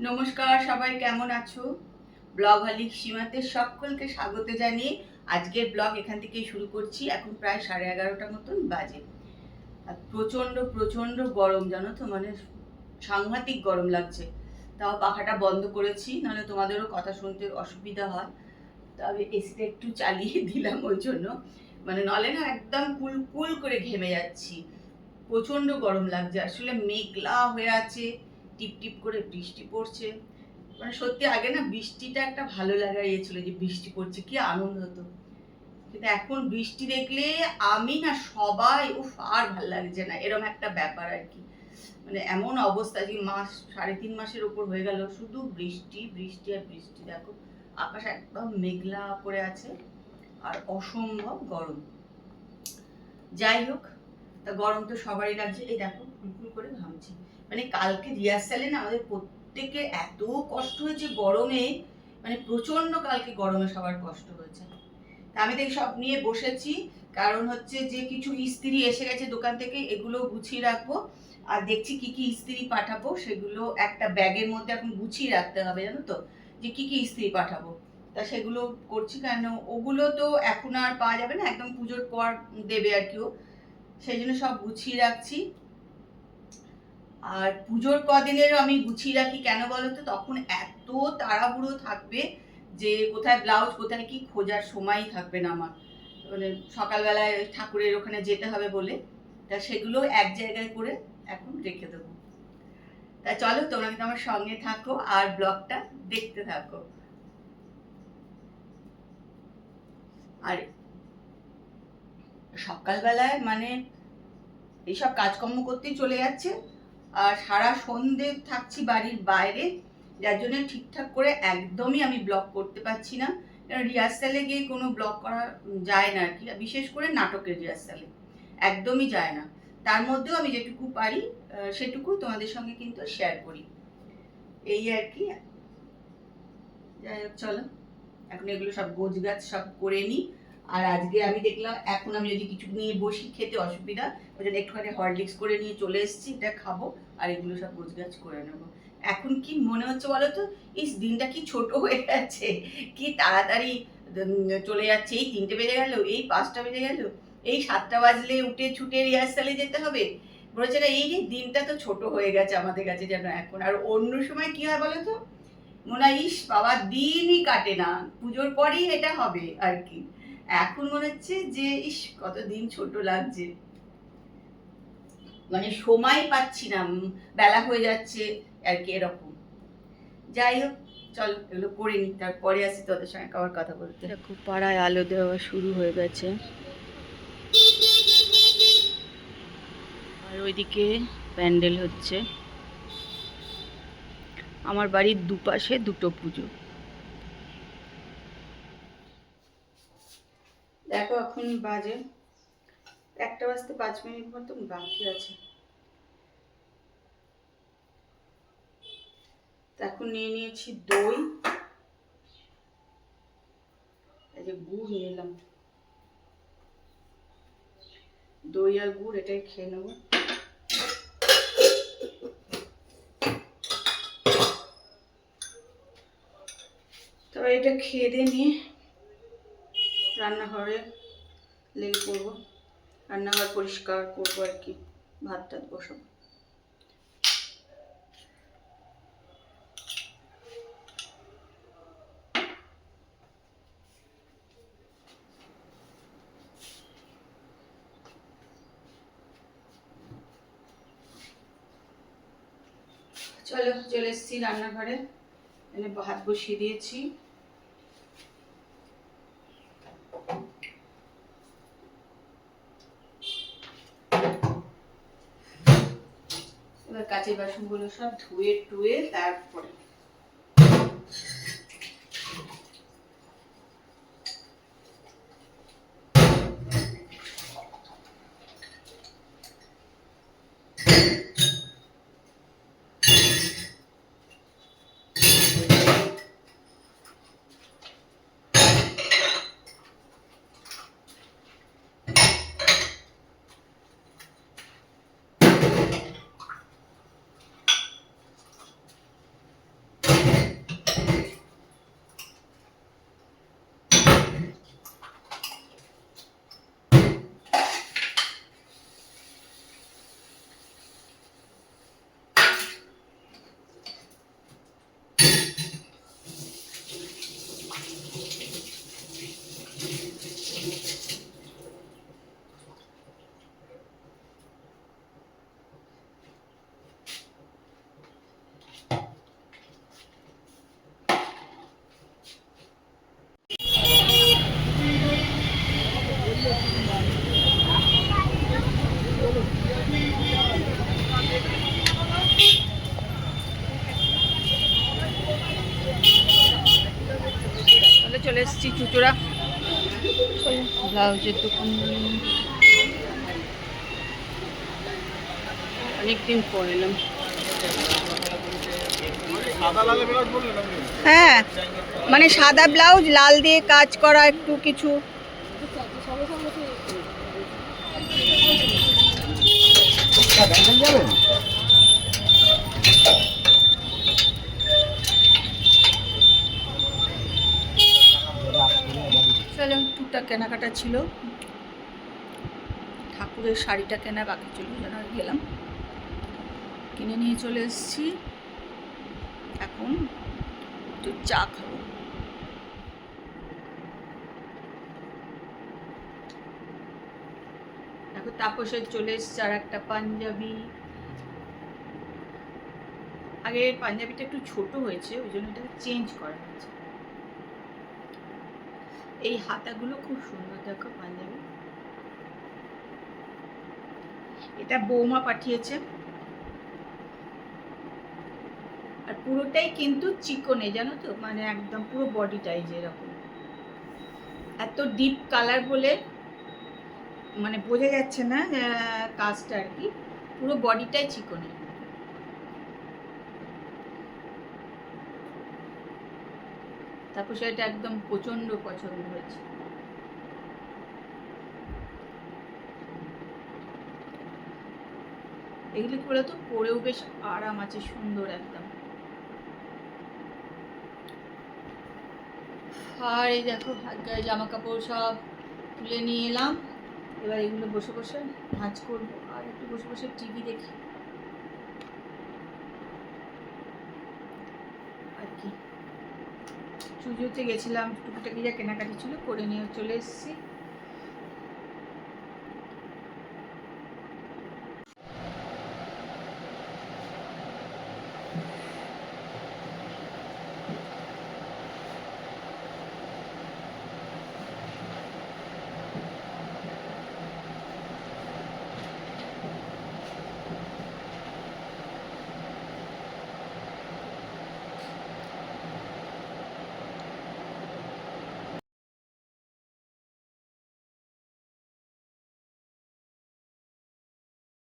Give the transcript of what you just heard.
নমস্কার, সবাই কেমন আছো? ব্লগ হালিক সীমাতে সকলকে স্বাগত জানিয়ে আজকের ব্লগ এখান থেকেই শুরু করছি। এখন প্রায় 11:30 মতন বাজে। আর প্রচন্ড প্রচন্ড গরম, জানো তো, মানে সাংঘাতিক গরম লাগছে। তাও পাখাটা বন্ধ করেছি, নাহলে তোমাদেরও কথা শুনতে অসুবিধা হয়। তবে এসিটা একটু চালিয়ে দিলাম ওই জন্য, মানে নলে না একদম কুল করে ঘেমে যাচ্ছি। প্রচন্ড গরম লাগছে, আসলে মেঘলা হয়ে আছে, টিপ টিপ করে বৃষ্টি পড়ছে। মানে সত্যি আগে না বৃষ্টিটা একটা ভালো লাগা ছিল, যে বৃষ্টি পড়ছে কি আনন্দ হতো। কিন্তু এখন বৃষ্টি দেখলে আমি না সবাই আর ভাল লাগছে না, এরকম একটা ব্যাপার আর কি। মানে এমন অবস্থা যে মাস 3.5 মাসের উপর হয়ে গেল শুধু বৃষ্টি বৃষ্টি আর বৃষ্টি। দেখো আকাশ একদম মেঘলা করে আছে আর অসম্ভব গরম। যাই হোক, তা গরম তো সবারই লাগছে। এই দেখো ফুলফুল করে ঘামছি। মানে কালকে রিহার্সালে না আমাদের প্রত্যেকের এত কষ্ট হয়েছে গরমে, মানে প্রচন্ড কালকে গরমে সবার কষ্ট হয়েছে। তা আমি তো সব নিয়ে বসেছি, কারণ হচ্ছে যে কিছু ইস্ত্রি এসে গেছে দোকান থেকে, এগুলো গুছিয়ে রাখবো। আর দেখছি কি কি ইস্ত্রি পাঠাবো, সেগুলো একটা ব্যাগের মধ্যে এখন গুছিয়ে রাখতে হবে, জানো তো, যে কি কি ইস্ত্রি পাঠাবো। তা সেগুলো করছি, কেন ওগুলো তো এখন আর পাওয়া যাবে না, একদম পুজোর পর দেবে আর কেউ, সেই জন্য সব গুছিয়ে রাখছি। আর পুজোর কদিনেরও আমি গুছিয়ে রাখি, কেন বলতো, তখন এত তাড়াহুড়ো থাকবে যে কোথায় ব্লাউজ কোথায় কি খোঁজার সময়ই থাকবে না আমার। মানে সকালবেলায় ঠাকুরের ওখানে যেতে হবে বলে, তা সেগুলো এক জায়গায় করে এখন রেখে দেবো। তা চলো তোমরা কিন্তু আমার সঙ্গে থাকো আর ব্লগটা দেখতে থাকো। আর সকালবেলায় মানে এইসব কাজকর্ম করতেই চলে যাচ্ছে, আর সারা সন্ধে থাকছি বাড়ির বাইরে, যার জন্য ঠিকঠাক করে একদমই আমি ব্লগ করতে পারছি না। রিহার্সালে গিয়ে কোনো ব্লগ করা যায় না আর কি, বিশেষ করে নাটকের রিহার্সালে একদমই যায় না। তার মধ্যেও আমি যেটুকু পারি সেটুকু তোমাদের সঙ্গে কিন্তু শেয়ার করি, এই আর কি। যাই হোক চলো, এখন এগুলো সব গোছগাছ সব করে নিই। আর আজকে আমি দেখলাম এখন আমি যদি কিছু নিয়ে বসি খেতে অসুবিধা, ওই জন্য একটুখানি হরলিক্স করে নিয়ে চলে এসেছি, এটা খাবো আর এগুলো সব গোছগাছ করে নেবো। এখন কি মনে হচ্ছে বলো তো, এই দিনটা কি ছোট হয়ে গেছে, কি তাড়াতাড়ি চলে যাচ্ছে। এই 3টে বেজে গেল, এই 5টা বেজে গেল, এই 7টা বাজলে উঠে ছুটে রিহার্সালে যেতে হবে। বলেছে না এই যে দিনটা তো ছোট হয়ে গেছে আমাদের কাছে যেন এখন। আর অন্য সময় কি হয় বলো তো, মনে হয় ইস বাবা দিনই কাটে না, পুজোর পরেই এটা হবে আর কি। এখন মনে হচ্ছে যে ইস কত দিন ছোট লাগছে, মানে সময় পাচ্ছি না, বেলা হয়ে যাচ্ছে আর কি, এরকম। যাই হোক চলো এগুলো করে নি, তারপরে আসি তোদের সঙ্গে আবার কথা বলতে। দেখো পাড়ায় আলো দেওয়া শুরু হয়ে গেছে, আর ওইদিকে প্যান্ডেল হচ্ছে। আমার বাড়ির দুপাশে দুটো পুজো। দেখো এখন বাজে 1টা বাজতে 5 মিনিট মতন বাকি আছে। এখন নিয়ে নিয়েছি দই, এই যে গুড় নিয়ে এলাম, দই আর গুড় এটাই খেয়ে নেবো। তবে এটা খেয়ে দিয়ে নিয়ে রান্নাঘরে লেগে পড়বো, রান্নাঘর পরিষ্কার করবো আর কি, ভাত টাত বসাবো। চলো চলে এসেছি রান্নাঘরে, এনে ভাত বসিয়ে দিয়েছি। এবার কাঁচের বাসনগুলো সব ধুয়ে টুয়ে তারপরে এসেছি চুচুড়া ব্লাউজের দোকান। অনেকদিন পর এলাম। হ্যাঁ, মানে সাদা ব্লাউজ লাল দিয়ে কাজ করা একটু কিছু। চলো, টুকটাক কেনাকাটা ছিল, ঠাকুরের শাড়িটা কেনা বাকি ছিল, যেন গেলাম কিনে নিয়ে চলে এসেছি। এখন একটু চা খাবো। দেখো তাপসের চলে এসছে আর একটা পাঞ্জাবি। আগে পাঞ্জাবিটা একটু ছোট হয়েছে, ওই জন্য এটাকে চেঞ্জ করা হয়েছে। এই হাতাগুলো খুব সুন্দর, দেখো পাঞ্জাবি। এটা বৌমা পাঠিয়েছে, আর পুরোটাই কিন্তু চিকনে, জানো তো, মানে একদম পুরো বডিটাই যেরকম, এত ডিপ কালার বলে মানে বোঝা যাচ্ছে না কাজটা আর কি, পুরো বডিটাই চিকনে। তারপর সেটা একদম প্রচন্ড পছন্দ হয়েছে। এগুলি করে তো পরেও বেশ আরাম আছে, সুন্দর একদম। আর এই দেখো জামা কাপড় সব তুলে নিয়ে এলাম। এবার এগুলো বসে বসে ভাঁজ করবো আর একটু বসে বসে টিভি দেখি আর কি। চুজোতে গেছিলাম, টুকিটাকি যা কেনাকাটি ছিল করে নিয়ে চলে এসেছি।